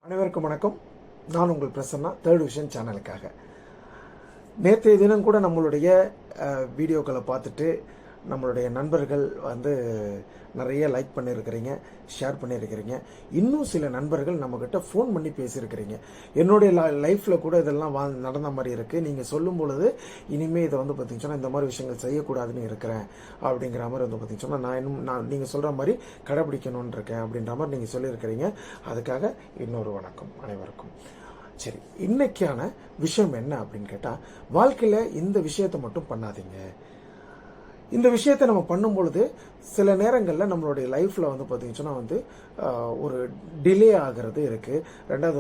அனைவருக்கும் வணக்கம். நான் உங்கள் பிரசன்னா, தேர்ட் விஷன் சேனலுக்காக. நேற்றைய தினம் கூட நம்மளுடைய வீடியோக்களை பார்த்துட்டு நம்மளுடைய நண்பர்கள் நிறைய லைக் பண்ணியிருக்கிறீங்க, ஷேர் பண்ணியிருக்கிறீங்க. இன்னும் சில நண்பர்கள் நம்மக்கிட்ட ஃபோன் பண்ணி பேசியிருக்கிறீங்க. என்னுடைய லைஃப்பில் கூட இதெல்லாம் நடந்த மாதிரி இருக்குது. நீங்கள் சொல்லும் பொழுது இனிமேல் இதை பார்த்தீங்கன்னா இந்த மாதிரி விஷயங்கள் செய்யக்கூடாதுன்னு இருக்கிறேன் அப்படிங்கிற மாதிரி பார்த்தீங்கன்னா நான் நீங்கள் சொல்கிற மாதிரி கடைபிடிக்கணும்னு இருக்கேன் அப்படின்ற மாதிரி நீங்கள் சொல்லியிருக்கிறீங்க. அதுக்காக இன்னொரு வணக்கம் அனைவருக்கும். சரி, இன்னைக்கான விஷயம் என்ன அப்படின்னு கேட்டால், வாழ்க்கையில் இந்த விஷயத்தை மட்டும் பண்ணாதீங்க. இந்த விஷயத்தை நம்ம பண்ணும் பொழுது சில நேரங்களில் நம்மளுடைய லைஃப்பில் பார்த்தீங்கன்னா ஒரு டிலே ஆகிறது இருக்குது. ரெண்டாவது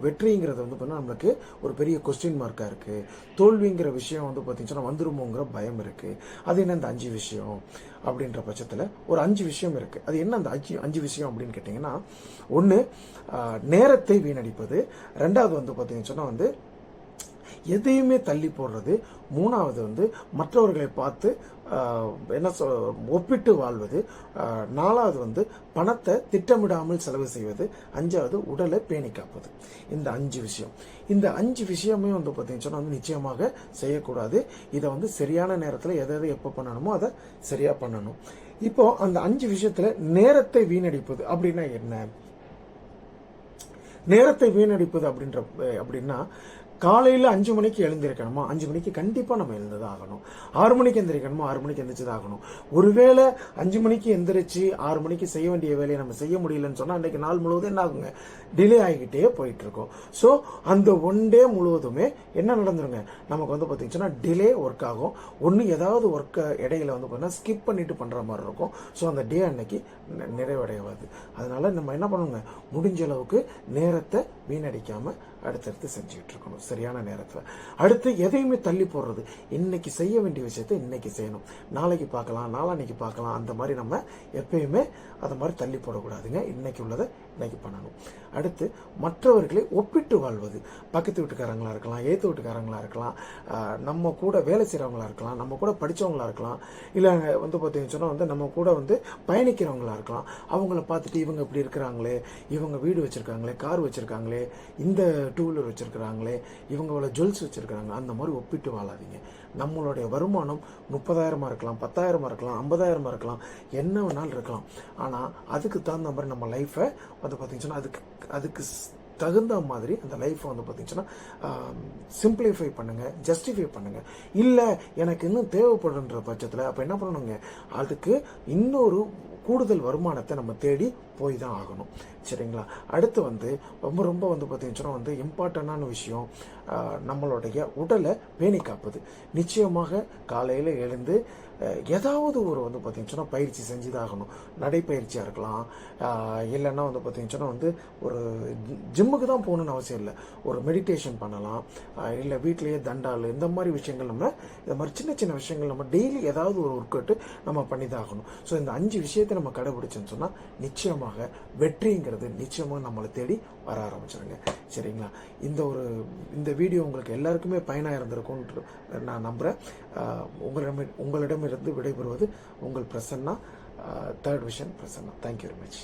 வெற்றிங்கிறது பார்த்தீங்கன்னா நம்மளுக்கு ஒரு பெரிய கொஸ்டின் மார்க்காக இருக்குது. தோல்விங்கிற விஷயம் பார்த்தீங்கன்னா வந்துருமோங்கிற பயம் இருக்குது. அது என்ன இந்த 5 விஷயம் அப்படின்ற பட்சத்தில் ஒரு 5 விஷயம் இருக்குது. அது என்ன அந்த 5 விஷயம் அப்படின்னு கேட்டிங்கன்னா, ஒன்று, நேரத்தை வீணடிப்பது. ரெண்டாவது பார்த்தீங்கன்னா எதையுமே தள்ளி போடுறது. மூணாவது மற்றவர்களை பார்த்து ஒப்பிட்டு வாழ்வது. நாலாவது பணத்தை திட்டமிடாமல் செலவு செய்வது. அஞ்சாவது உடலை பேணி காப்பது. இந்த 5 விஷயம், இந்த 5 விஷயமே பார்த்தீங்கன்னா நிச்சயமாக செய்யக்கூடாது. இதை சரியான நேரத்தில் எதை எப்போ பண்ணணுமோ அதை சரியாக பண்ணணும். இப்போ அந்த 5 விஷயத்தில் நேரத்தை வீணடிப்பது அப்படின்னா என்ன? நேரத்தை வீணடிப்பது அப்படின்னா காலையில் 5 மணிக்கு எழுந்திருக்கணுமா, 5 மணிக்கு கண்டிப்பாக நம்ம எழுந்ததான் ஆகணும். 6 மணிக்கு எந்திரிக்கணுமா, 6 மணிக்கு எந்திரிச்சுதான் ஆகணும். ஒருவேளை 5 மணிக்கு எந்திரிச்சு 6 மணிக்கு செய்ய வேண்டிய வேலையை நம்ம செய்ய முடியலன்னு சொன்னால் அன்றைக்கு நாள் முழுவதும் என்ன ஆகுங்க, டிலே ஆகிக்கிட்டே போயிட்டு இருக்கோம். ஸோ அந்த 1 டே முழுவதுமே என்ன நடந்துருங்க, நமக்கு பார்த்தீங்கன்னா டிலே ஒர்க் ஆகும். ஒன்று ஏதாவது ஒர்க்கை இடையில பார்த்தீங்கன்னா ஸ்கிப் பண்ணிட்டு பண்ணுற மாதிரி இருக்கும். ஸோ அந்த டே அன்னைக்கு நிறைவடையாது. அதனால நம்ம என்ன பண்ணுங்க, முடிஞ்ச அளவுக்கு நேரத்தை வீணடிக்காமல் அடுத்தடுத்து செஞ்சுக்கிட்டு இருக்கணும் சரியான நேரத்தில். அடுத்து எதையுமே தள்ளி போடுறது. இன்னைக்கு செய்ய வேண்டிய விஷயத்தை இன்னைக்கு செய்யணும், நாளைக்கு பார்க்கலாம், நாளான்னைக்கு பார்க்கலாம், அந்த மாதிரி நம்ம எப்பயுமே அதை மாதிரி தள்ளி போடக்கூடாதுங்க. இன்னைக்கு உள்ளதை இன்னைக்கு பண்ணணும். அடுத்து மற்றவர்களை ஒப்பிட்டு வாழ்வது. பக்கத்து வீட்டுக்காரங்களா இருக்கலாம், ஏத்து வீட்டுக்காரங்களா இருக்கலாம், நம்ம கூட வேலை செய்கிறவங்களா இருக்கலாம், நம்ம கூட படித்தவங்களா இருக்கலாம், இல்லை பார்த்தீங்கன்னா நம்ம கூட பயணிக்கிறவங்களா இருக்கலாம். அவங்கள பார்த்துட்டு இவங்க இப்படி இருக்கிறாங்களே, இவங்க வீடு வச்சிருக்காங்களே, கார் வச்சிருக்காங்களே, இந்த 2 வீலர் வச்சிருக்கிறாங்களே, இவங்களோட ஜுவல்ஸ் வச்சிருக்கிறாங்க, அந்த மாதிரி ஒப்பிட்டு வாழாதீங்க. நம்மளுடைய வருமானம் 30,000 இருக்கலாம், 10,000 இருக்கலாம், 50,000 இருக்கலாம், என்ன வேணாலும் இருக்கலாம். ஆனால் அதுக்கு தகுந்த மாதிரி நம்ம லைஃப்பை பார்த்தீங்கன்னா அதுக்கு தகுந்த மாதிரி அந்த லைஃப்பை பார்த்தீங்கன்னா சிம்பிளிஃபை பண்ணுங்க, ஜஸ்டிஃபை பண்ணுங்க. இல்லை எனக்கு இன்னும் தேவைப்படுன்ற பட்சத்தில் அப்போ என்ன பண்ணணுங்க, அதுக்கு இன்னொரு கூடுதல் வருமானத்தை நம்ம தேடி போய் தான் ஆகணும். சரிங்களா? அடுத்து ரொம்ப ரொம்ப பார்த்தீங்கன்னா இம்பார்ட்டண்டான விஷயம், நம்மளுடைய உடலை பேணி காப்பது. நிச்சயமாக காலையில் எழுந்து ஏதாவது ஒரு பார்த்தீங்கன்னா பயிற்சி செஞ்சுதான் ஆகணும். நடைப்பயிற்சியாக இருக்கலாம், இல்லைன்னா பார்த்தீங்கன்னா ஒரு ஜிம்முக்கு தான் போகணுன்னு அவசியம் இல்லை. ஒரு மெடிடேஷன் பண்ணலாம், இல்லை வீட்டிலேயே தண்டால், இந்த மாதிரி விஷயங்கள் நம்ம இந்த மாதிரி சின்ன சின்ன விஷயங்கள் நம்ம டெய்லி ஏதாவது ஒரு ஒர்க் அவுட்டு நம்ம பண்ணி தான் ஆகணும். ஸோ இந்த 5 விஷயத்தை நம்ம கடைபிடிச்சோன்னு சொன்னால் நிச்சயமாக வெற்றிங்கிறது நிச்சயமாக நம்மளை தேடி வர ஆரம்பிச்சிருங்க. சரிங்களா? இந்த வீடியோ உங்களுக்கு எல்லாருக்குமே பயனாக இருந்திருக்கும்னு நான் நம்புகிறேன். உங்களிடமிருந்து விடைபெறுவது உங்கள் Prasanna, third vision Prasanna. Thank you very much.